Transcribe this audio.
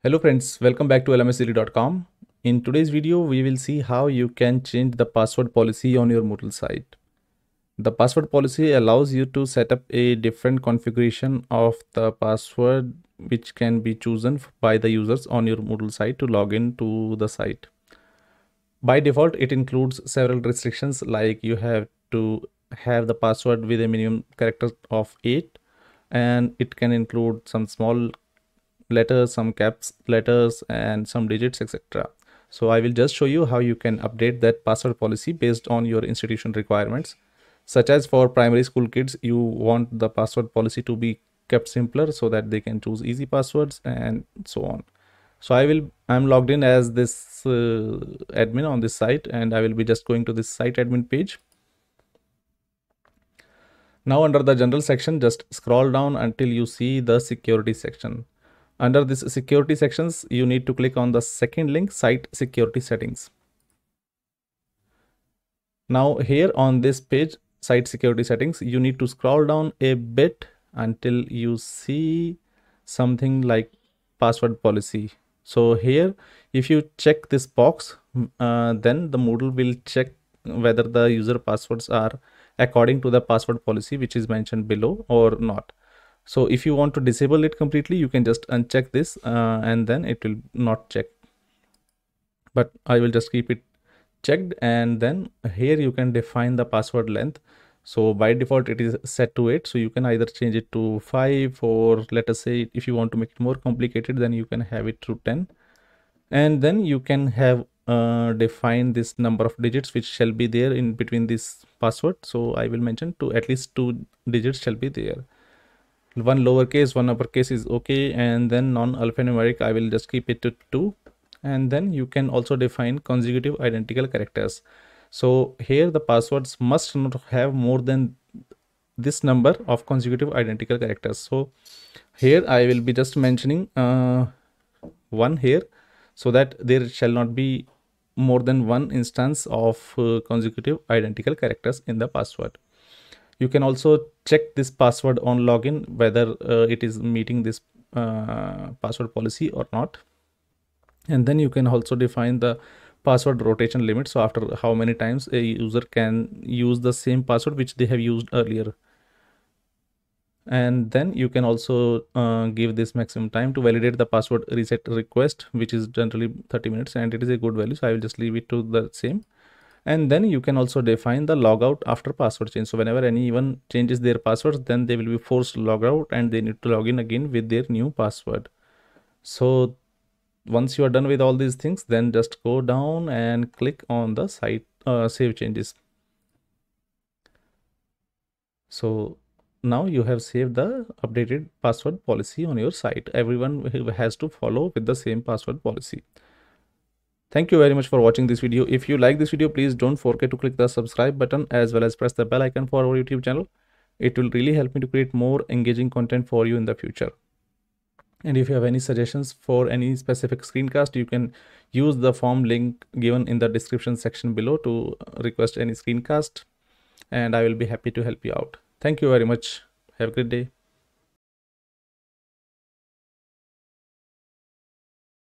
Hello friends, welcome back to lmsdaily.com. In today's video, we will see how you can change the password policy on your Moodle site. The password policy allows you to set up a different configuration of the password which can be chosen by the users on your Moodle site to log in to the site. By default, it includes several restrictions like you have to have the password with a minimum character of 8, and it can include some small letters, some caps letters, and some digits, etc. So I will just show you how you can update that password policy based on your institution requirements. Such as for primary school kids, you want the password policy to be kept simpler so that they can choose easy passwords and so on. So I'm logged in as this admin on this site, and I will be just going to this site admin page. Now under the general section, just scroll down until you see the security section. Under this security sections, you need to click on the second link, site security settings. Now here on this page, site security settings, you need to scroll down a bit until you see something like password policy. So here, if you check this box, then the Moodle will check whether the user passwords are according to the password policy which is mentioned below or not. So if you want to disable it completely, you can just uncheck this and then it will not check. But I will just keep it checked, and then here you can define the password length. So by default it is set to 8, so you can either change it to 5, or let us say if you want to make it more complicated, then you can have it to 10, and then you can have define this number of digits which shall be there in between this password. So I will mention to at least 2 digits shall be there. One lowercase, one uppercase is okay, and then non-alphanumeric I will just keep it to 2. And then you can also define consecutive identical characters. So here the passwords must not have more than this number of consecutive identical characters. So here I will be just mentioning 1 here, so that there shall not be more than one instance of consecutive identical characters in the password. You can also check this password on login whether it is meeting this password policy or not. And then you can also define the password rotation limit. So after how many times a user can use the same password which they have used earlier. And then you can also give this maximum time to validate the password reset request, which is generally 30 minutes, and it is a good value. So I will just leave it to the same. And then you can also define the logout after password change. So whenever anyone changes their passwords, then they will be forced to log out and they need to log in again with their new password. So once you are done with all these things, then just go down and click on the site save changes. So now you have saved the updated password policy on your site. Everyone has to follow with the same password policy. Thank you very much for watching this video. If you like this video, please don't forget to click the subscribe button as well as press the bell icon for our YouTube channel. It will really help me to create more engaging content for you in the future. And if you have any suggestions for any specific screencast, you can use the form link given in the description section below to request any screencast, and I will be happy to help you out. Thank you very much. Have a great day.